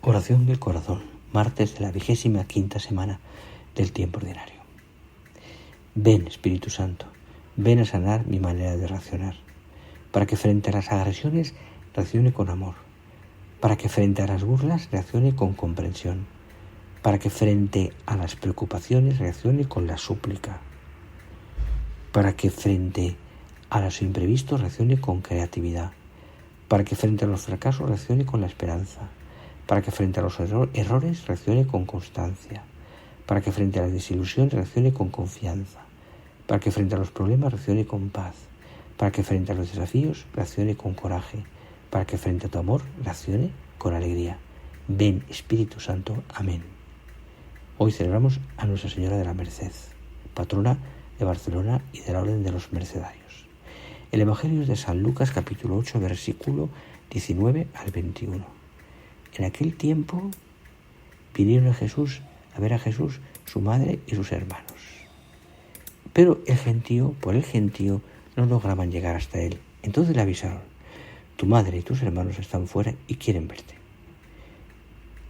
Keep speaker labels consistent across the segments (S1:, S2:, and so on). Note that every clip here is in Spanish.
S1: Oración del corazón, martes de la 25ª semana del tiempo ordinario. Ven, Espíritu Santo, ven a sanar mi manera de reaccionar, para que frente a las agresiones reaccione con amor, para que frente a las burlas reaccione con comprensión, para que frente a las preocupaciones reaccione con la súplica, para que frente a los imprevistos reaccione con creatividad, para que frente a los fracasos reaccione con la esperanza, para que frente a los errores reaccione con constancia, para que frente a la desilusión reaccione con confianza, para que frente a los problemas reaccione con paz, para que frente a los desafíos reaccione con coraje, para que frente a tu amor reaccione con alegría. Ven, Espíritu Santo. Amén. Hoy celebramos a Nuestra Señora de la Merced, patrona de Barcelona y de la Orden de los Mercedarios. El Evangelio es de San Lucas, capítulo 8, versículo 19 al 21. En aquel tiempo vinieron a ver a Jesús, su madre y sus hermanos. Pero por el gentío no lograban llegar hasta él. Entonces le avisaron: tu madre y tus hermanos están fuera y quieren verte.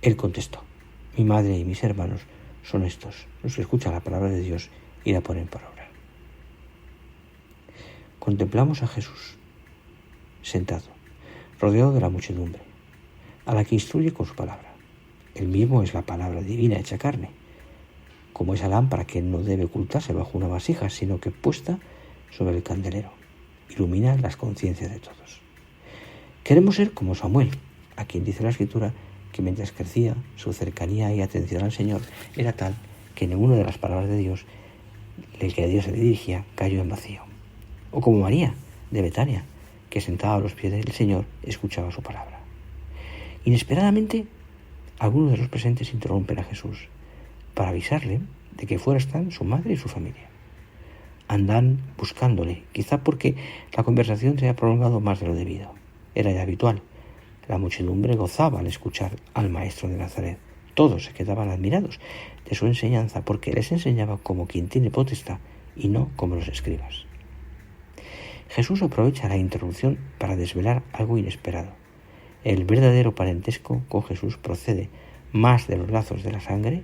S1: Él contestó: mi madre y mis hermanos son estos, los que escuchan la palabra de Dios y la ponen por obra. Contemplamos a Jesús sentado, rodeado de la muchedumbre, a la que instruye con su palabra. Él mismo es la palabra divina hecha carne, como esa lámpara que no debe ocultarse bajo una vasija, sino que puesta sobre el candelero, ilumina las conciencias de todos. Queremos ser como Samuel, a quien dice la Escritura que mientras crecía, su cercanía y atención al Señor era tal que ninguna de las palabras de Dios, el que a Dios se le dirigía, cayó en vacío. O como María, de Betania, que sentada a los pies del Señor escuchaba su palabra. Inesperadamente, algunos de los presentes interrumpen a Jesús para avisarle de que fuera están su madre y su familia. Andan buscándole, quizá porque la conversación se haya prolongado más de lo debido. Era ya habitual. La muchedumbre gozaba al escuchar al maestro de Nazaret. Todos se quedaban admirados de su enseñanza porque les enseñaba como quien tiene potestad y no como los escribas. Jesús aprovecha la interrupción para desvelar algo inesperado. El verdadero parentesco con Jesús procede más que de los lazos de la sangre,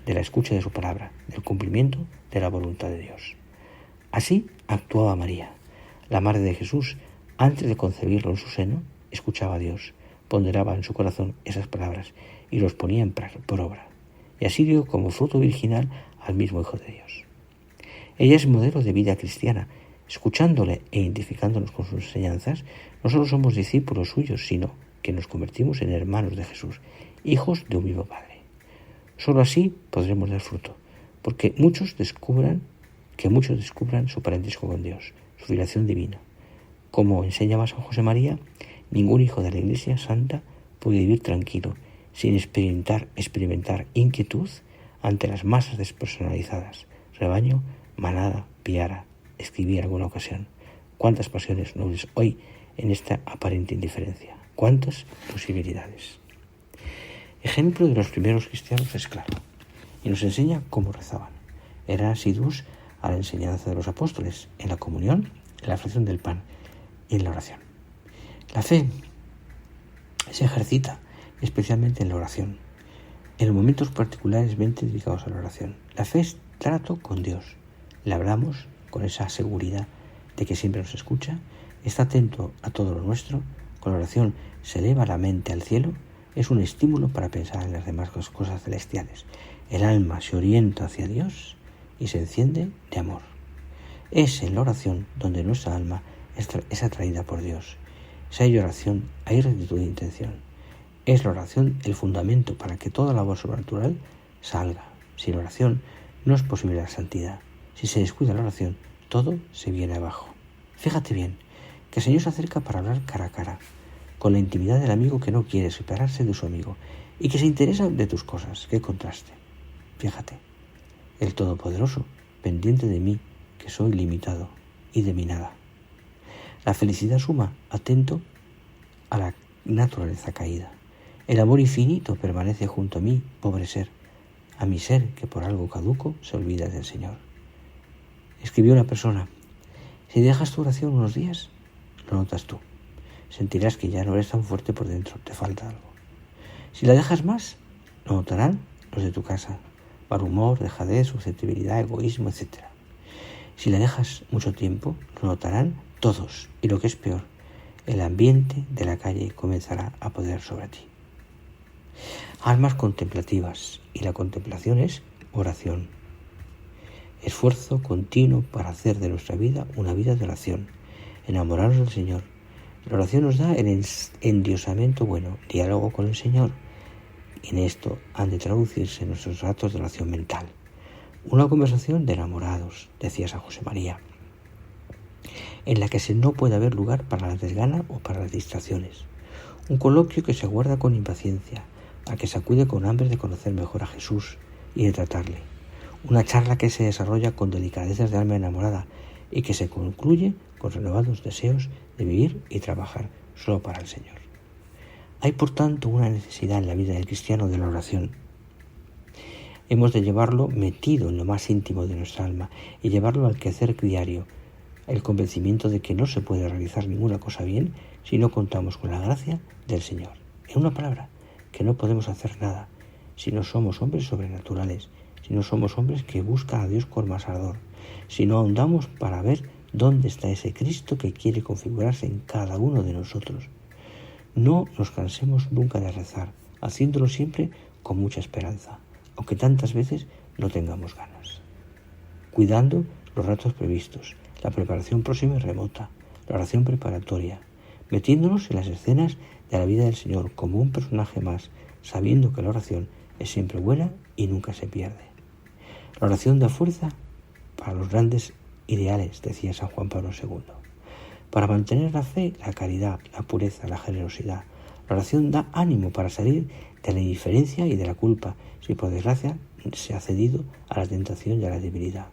S1: de la escucha de su palabra, del cumplimiento de la voluntad de Dios. Así actuaba María, la madre de Jesús. Antes de concebirlo en su seno, escuchaba a Dios, ponderaba en su corazón esas palabras y los ponía por obra. Y así dio como fruto virginal al mismo Hijo de Dios. Ella es modelo de vida cristiana. Escuchándole e identificándonos con sus enseñanzas, no solo somos discípulos suyos, sino que nos convertimos en hermanos de Jesús, hijos de un mismo Padre. Solo así podremos dar fruto, que muchos descubran su parentesco con Dios, su filiación divina. Como enseñaba San José María, ningún hijo de la Iglesia Santa puede vivir tranquilo, sin experimentar inquietud ante las masas despersonalizadas, rebaño, manada, piara. Escribí en alguna ocasión: cuántas pasiones nobles hoy en esta aparente indiferencia, cuántas posibilidades. Ejemplo de los primeros cristianos es claro y nos enseña cómo rezaban. Eran asiduos a la enseñanza de los apóstoles, en la comunión, en la fracción del pan y en la oración. La fe se ejercita especialmente en la oración, en los momentos particularmente dedicados a la oración. La fe es trato con Dios. Le hablamos con esa seguridad de que siempre nos escucha, está atento a todo lo nuestro. Con la oración se eleva la mente al cielo, es un estímulo para pensar en las demás cosas celestiales. El alma se orienta hacia Dios y se enciende de amor. Es en la oración donde nuestra alma es atraída por Dios. Si hay oración, hay rectitud de intención. Es la oración el fundamento para que toda labor sobrenatural salga. Sin oración no es posible la santidad. Si se descuida la oración, todo se viene abajo. Fíjate bien, que el Señor se acerca para hablar cara a cara, con la intimidad del amigo que no quiere separarse de su amigo y que se interesa de tus cosas. ¡Qué contraste! Fíjate, el Todopoderoso, pendiente de mí, que soy limitado y de mi nada. La felicidad suma, atento a la naturaleza caída. El amor infinito permanece junto a mí, pobre ser, a mi ser que por algo caduco se olvida del Señor. Escribió una persona: si dejas tu oración unos días, lo notas tú. sentirás que ya no eres tan fuerte por dentro, te falta algo. Si la dejas más, lo notarán los de tu casa: mal humor, dejadez, susceptibilidad, egoísmo, etc. Si la dejas mucho tiempo, lo notarán todos, y lo que es peor, el ambiente de la calle comenzará a poder sobre ti. Almas contemplativas, y la contemplación es oración. Esfuerzo continuo para hacer de nuestra vida una vida de oración, enamorarnos del Señor. La oración nos da el endiosamiento bueno, diálogo con el Señor. En esto han de traducirse nuestros ratos de oración mental. Una conversación de enamorados, decía San José María, en la que no puede haber lugar para la desgana o para las distracciones. Un coloquio que se aguarda con impaciencia, al que se acude con hambre de conocer mejor a Jesús y de tratarle. Una charla que se desarrolla con delicadezas de alma enamorada y que se concluye con renovados deseos de vivir y trabajar solo para el Señor. Hay, por tanto, una necesidad en la vida del cristiano de la oración. Hemos de llevarlo metido en lo más íntimo de nuestra alma y llevarlo al quehacer diario, el convencimiento de que no se puede realizar ninguna cosa bien si no contamos con la gracia del Señor. En una palabra, que no podemos hacer nada si no somos hombres sobrenaturales, si no somos hombres que buscan a Dios con más ardor, si no ahondamos para ver dónde está ese Cristo que quiere configurarse en cada uno de nosotros. No nos cansemos nunca de rezar, haciéndolo siempre con mucha esperanza, aunque tantas veces no tengamos ganas. Cuidando los ratos previstos, la preparación próxima y remota, la oración preparatoria, metiéndonos en las escenas de la vida del Señor como un personaje más, sabiendo que la oración es siempre buena y nunca se pierde. La oración da fuerza para los grandes ideales, decía San Juan Pablo II. Para mantener la fe, la caridad, la pureza, la generosidad. La oración da ánimo para salir de la indiferencia y de la culpa, si por desgracia se ha cedido a la tentación y a la debilidad.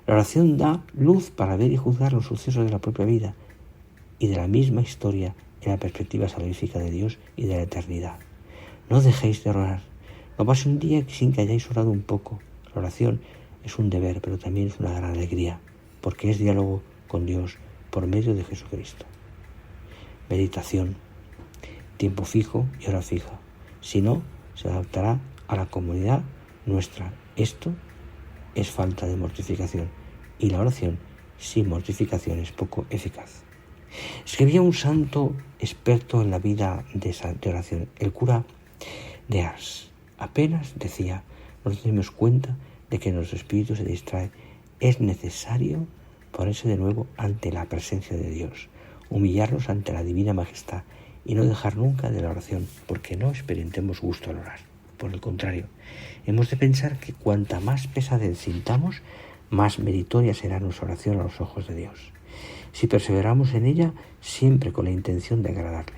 S1: La oración da luz para ver y juzgar los sucesos de la propia vida y de la misma historia en la perspectiva salvífica de Dios y de la eternidad. No dejéis de orar. No pase un día sin que hayáis orado un poco. La oración es un deber, pero también es una gran alegría, porque es diálogo con Dios por medio de Jesucristo. Meditación, tiempo fijo y hora fija. Si no, se adaptará a la comodidad nuestra. Esto es falta de mortificación, y la oración sin mortificación es poco eficaz. Escribía un santo experto en la vida de oración, el cura de Ars. Apenas decía: nos demos cuenta de que nuestro espíritu se distrae. Es necesario ponerse de nuevo ante la presencia de Dios, humillarnos ante la divina majestad y no dejar nunca de la oración, porque no experimentemos gusto al orar. Por el contrario, hemos de pensar que cuanta más pesadez sintamos, más meritoria será nuestra oración a los ojos de Dios, si perseveramos en ella siempre con la intención de agradarle.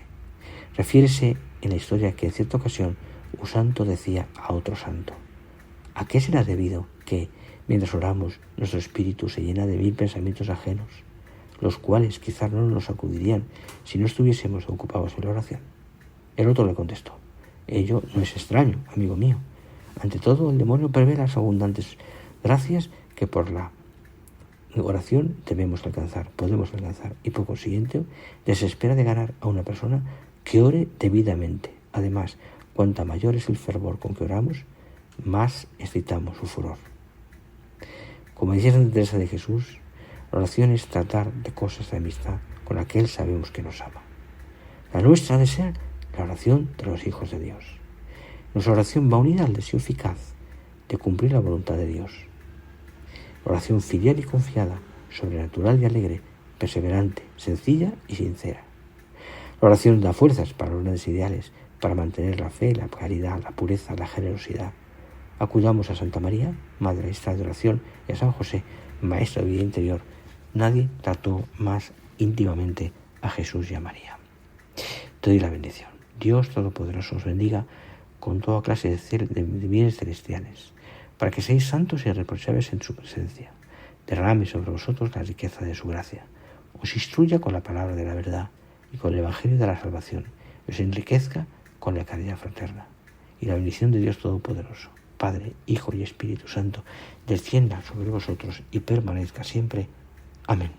S1: Refiérese en la historia que en cierta ocasión un santo decía a otro santo: ¿a qué será debido que, mientras oramos, nuestro espíritu se llena de 1000 pensamientos ajenos, los cuales quizás no nos sacudirían si no estuviésemos ocupados en la oración? El otro le contestó: ello no es extraño, amigo mío. Ante todo, el demonio prevé las abundantes gracias que por la oración podemos alcanzar, y por consiguiente desespera de ganar a una persona que ore debidamente. Además, cuanta mayor es el fervor con que oramos, más excitamos su furor. Como decía Santa Teresa de Jesús, la oración es tratar de cosas de amistad con aquel sabemos que nos ama. La nuestra ha de ser la oración de los hijos de Dios. Nuestra oración va unida al deseo eficaz de cumplir la voluntad de Dios. La oración filial y confiada, sobrenatural y alegre, perseverante, sencilla y sincera. La oración da fuerzas para los grandes ideales, para mantener la fe, la caridad, la pureza, la generosidad. Acudamos a Santa María, Madre Maestra de oración, y a San José, Maestro de vida interior. Nadie trató más íntimamente a Jesús y a María. Te doy la bendición. Dios Todopoderoso os bendiga con toda clase de bienes celestiales, para que seáis santos y irreprochables en su presencia. Derrame sobre vosotros la riqueza de su gracia. Os instruya con la palabra de la verdad y con el evangelio de la salvación. Os enriquezca con la caridad fraterna. Y la bendición de Dios Todopoderoso, Padre, Hijo y Espíritu Santo, descienda sobre vosotros y permanezca siempre. Amén.